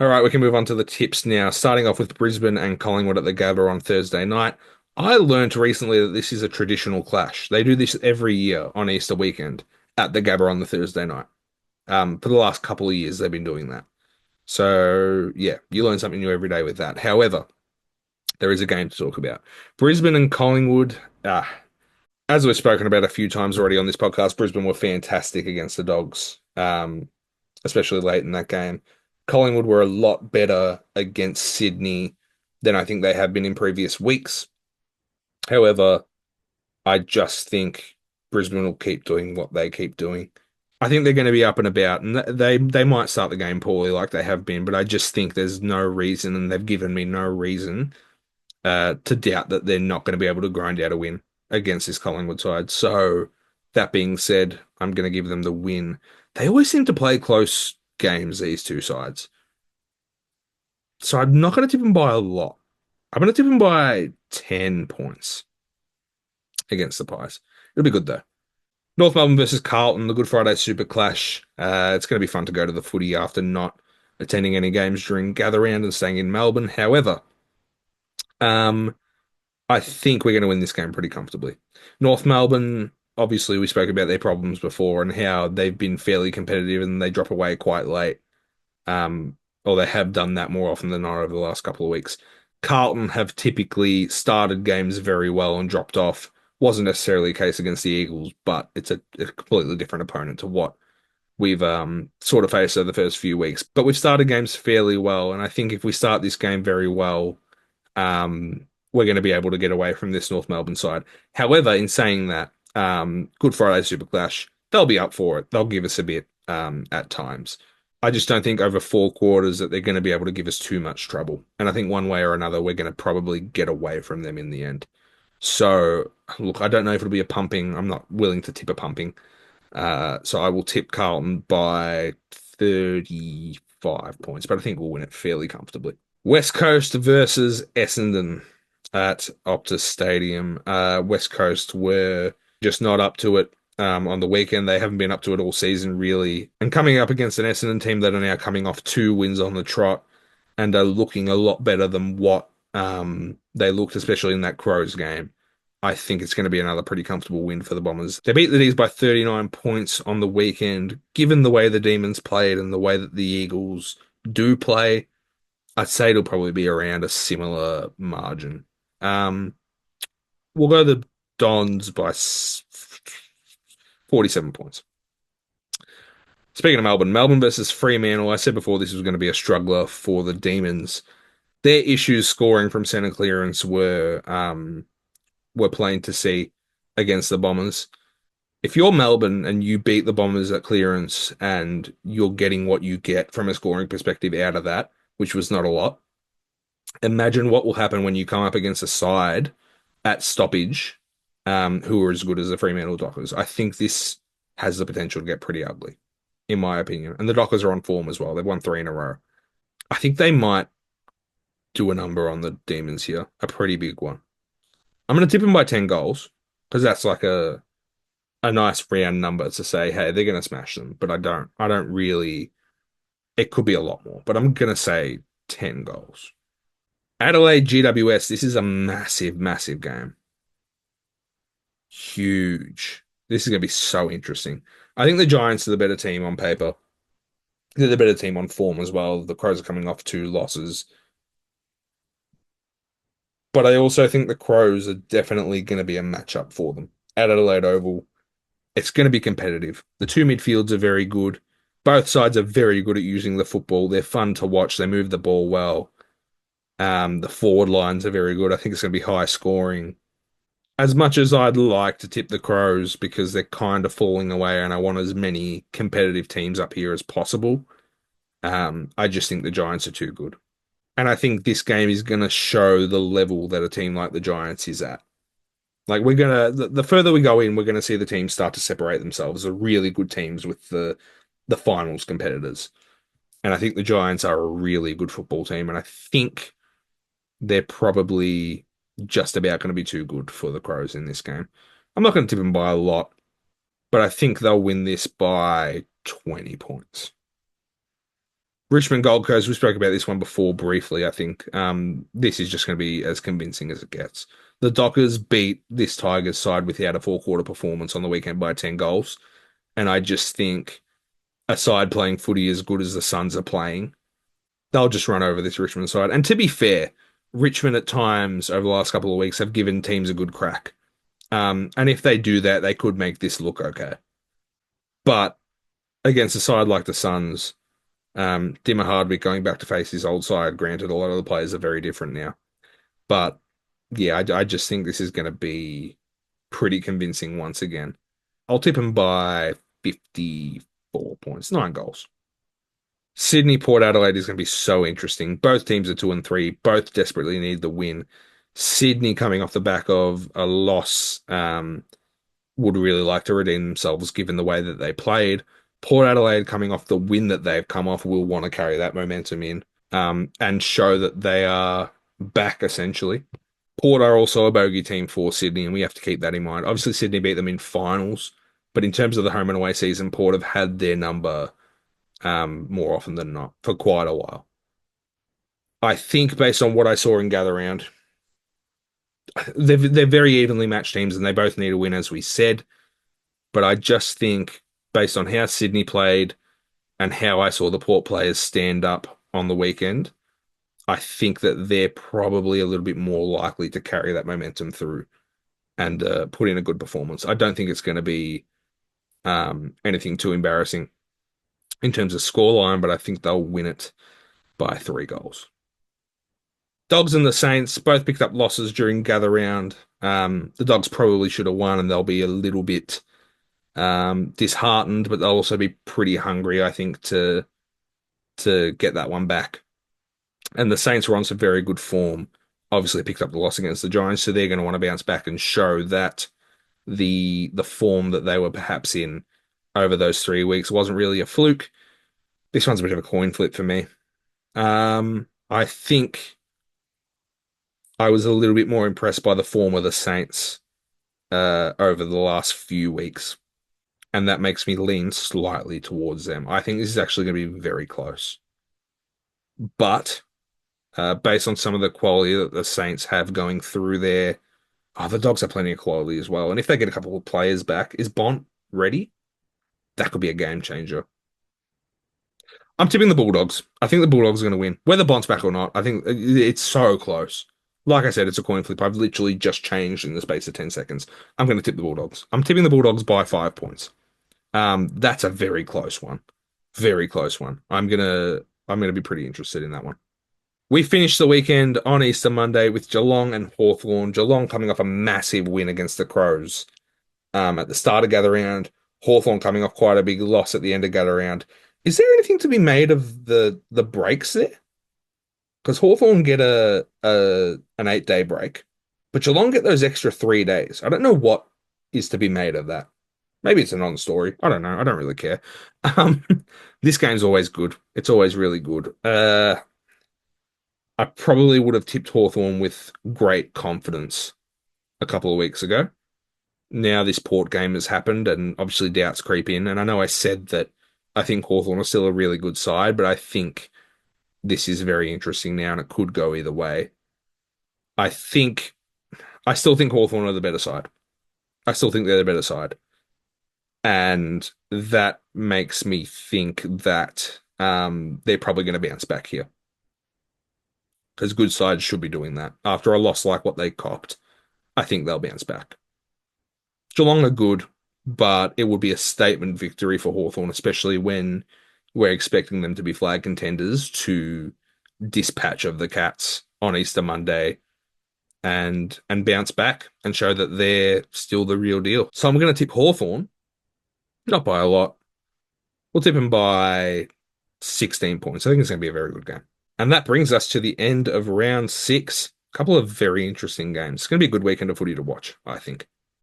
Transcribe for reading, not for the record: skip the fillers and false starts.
All right, we can move on to the tips now. Starting off with Brisbane and Collingwood at the Gabba on Thursday night. I learned recently that this is a traditional clash. They do this every year on Easter weekend at the Gabba on the Thursday night. For the last couple of years, they've been doing that. So, yeah, you learn something new every day with that. However, there is a game to talk about. Brisbane and Collingwood. As we've spoken about a few times already on this podcast, Brisbane were fantastic against the Dogs, especially late in that game. Collingwood were a lot better against Sydney than I think they have been in previous weeks. However, I just think Brisbane will keep doing what they keep doing. I think they're going to be up and about, and they might start the game poorly like they have been, but I just think there's no reason, and they've given me no reason to doubt that they're not going to be able to grind out a win against this Collingwood side. So that being said, I'm going to give them the win. They always seem to play close games, these two sides. So I'm not going to tip them by a lot. I'm going to tip them by 10 points against the Pies. It'll be good though. North Melbourne versus Carlton, the Good Friday Super Clash. It's going to be fun to go to the footy after not attending any games during gather round and staying in Melbourne. However, um, I think we're going to win this game pretty comfortably. North Melbourne, obviously, we spoke about their problems before and how they've been fairly competitive and they drop away quite late. Or they have done that more often than not over the last couple of weeks. Carlton have typically started games very well and dropped off. Wasn't necessarily the case against the Eagles, but it's a completely different opponent to what we've sort of faced over the first few weeks. But we've started games fairly well, and I think if we start this game very well, we're going to be able to get away from this North Melbourne side. However, in saying that, Good Friday Super Clash, they'll be up for it. They'll give us a bit at times. I just don't think over 4 quarters that they're going to be able to give us too much trouble. And I think one way or another, we're going to probably get away from them in the end. So, look, I don't know if it'll be a pumping. I'm not willing to tip a pumping. So I will tip Carlton by 35 points, but I think we'll win it fairly comfortably. West Coast versus Essendon at Optus Stadium. West Coast were just not up to it on the weekend. They haven't been up to it all season, really. And coming up against an Essendon team that are now coming off 2 wins on the trot and are looking a lot better than what they looked, especially in that Crows game. I think it's going to be another pretty comfortable win for the Bombers. They beat the D's by 39 points on the weekend. Given the way the Demons played and the way that the Eagles do play, I'd say it'll probably be around a similar margin. Um, we'll go the Dons by 47 points. Speaking of Melbourne, Melbourne versus Fremantle, I said before this was going to be a struggler for the Demons. Their issues scoring from centre clearance were plain to see against the Bombers. If you're Melbourne and you beat the Bombers at clearance and you're getting what you get from a scoring perspective out of that, which was not a lot, imagine what will happen when you come up against a side at stoppage who are as good as the Fremantle Dockers. I think this has the potential to get pretty ugly, in my opinion. And the Dockers are on form as well. They've won 3 in a row. I think they might do a number on the Demons here, a pretty big one. I'm going to tip them by 10 goals because that's like a nice round number to say, hey, they're going to smash them. But I don't really, it could be a lot more, but I'm going to say 10 goals. Adelaide GWS, this is a massive, massive game. Huge. This is going to be so interesting. I think the Giants are the better team on paper. They're the better team on form as well. The Crows are coming off 2 losses. But I also think the Crows are definitely going to be a matchup for them. At Adelaide Oval, it's going to be competitive. The two midfields are very good. Both sides are very good at using the football. They're fun to watch. They move the ball well. The forward lines are very good. I think it's going to be high scoring. As much as I'd like to tip the Crows because they're kind of falling away and I want as many competitive teams up here as possible, I just think the Giants are too good. And I think this game is going to show the level that a team like the Giants is at. Like the further we go in, we're gonna see the teams start to separate themselves as really good teams with the finals competitors. And I think the Giants are a really good football team, and I think they're probably just about going to be too good for the Crows in this game. I'm not going to tip them by a lot, but I think they'll win this by 20 points. Richmond Gold Coast, we spoke about this one before briefly, I think. This is just going to be as convincing as it gets. The Dockers beat this Tigers side without a four-quarter performance on the weekend by 10 goals. And I just think a side playing footy as good as the Suns are playing, they'll just run over this Richmond side. And to be fair, Richmond at times over the last couple of weeks have given teams a good crack. And if they do that, they could make this look okay. But against a side like the Suns, Dimmer Hardwick going back to face his old side. Granted, a lot of the players are very different now, but yeah, I just think this is going to be pretty convincing once again. I'll tip him by 54 points, 9 goals. Sydney Port Adelaide is going to be so interesting. Both teams are 2 and 3. Both desperately need the win. Sydney coming off the back of a loss, would really like to redeem themselves given the way that they played. Port Adelaide coming off the win that they've come off will want to carry that momentum in, and show that they are back essentially. Port are also a bogey team for Sydney, and we have to keep that in mind. Obviously, Sydney beat them in finals, but in terms of the home and away season, Port have had their number more often than not for quite a while. I think based on what I saw in Gather Round, they're very evenly matched teams, and they both need a win, as we said. But I just think based on how Sydney played and how I saw the Port players stand up on the weekend, I think that they're probably a little bit more likely to carry that momentum through and put in a good performance. I don't think it's going to be anything too embarrassing in terms of scoreline, but I think they'll win it by 3 goals. Dogs and the Saints both picked up losses during gather round. The Dogs probably should have won, and they'll be a little bit disheartened, but they'll also be pretty hungry, I think, to get that one back. And the Saints were on some very good form. Obviously picked up the loss against the Giants, so they're going to want to bounce back and show that the form that they were perhaps in over those 3 weeks wasn't really a fluke. This one's a bit of a coin flip for me. I think I was a little bit more impressed by the form of the Saints over the last few weeks, and that makes me lean slightly towards them. I think this is actually going to be very close. But based on some of the quality that the Saints have going through there, the Dogs have plenty of quality as well. And if they get a couple of players back, is Bont ready? That could be a game changer. I'm tipping the Bulldogs. I think the Bulldogs are going to win. Whether Bont's back or not, I think it's so close. Like I said, it's a coin flip. I've literally just changed in the space of 10 seconds. I'm going to tip the Bulldogs. I'm tipping the Bulldogs by 5 points. That's a very close one. Very close one. I'm gonna be pretty interested in that one. We finished the weekend on Easter Monday with Geelong and Hawthorn. Geelong coming off a massive win against the Crows at the start of gather round. Hawthorn coming off quite a big loss at the end of gather round. Is there anything to be made of the breaks there? Because Hawthorn get an 8-day break, but Geelong get those extra 3 days. I don't know what is to be made of that. Maybe it's a non-story. I don't know. I don't really care. Um, this game's always good. It's always really good. I probably would have tipped Hawthorn with great confidence a couple of weeks ago. Now this Port game has happened, and obviously doubts creep in. And I know I said that I think Hawthorn are still a really good side, but I think this is very interesting now, and it could go either way. I still think Hawthorn are the better side. I still think they're the better side. And that makes me think that they're probably going to bounce back here. Because good sides should be doing that. After a loss like what they copped, I think they'll bounce back. Geelong are good, but it would be a statement victory for Hawthorn, especially when we're expecting them to be flag contenders to dispatch of the Cats on Easter Monday and bounce back and show that they're still the real deal. So I'm going to tip Hawthorn, not by a lot. We'll tip them by 16 points. I think it's going to be a very good game. And that brings us to the end of round 6. A couple of very interesting games. It's going to be a good weekend of footy to watch, I think.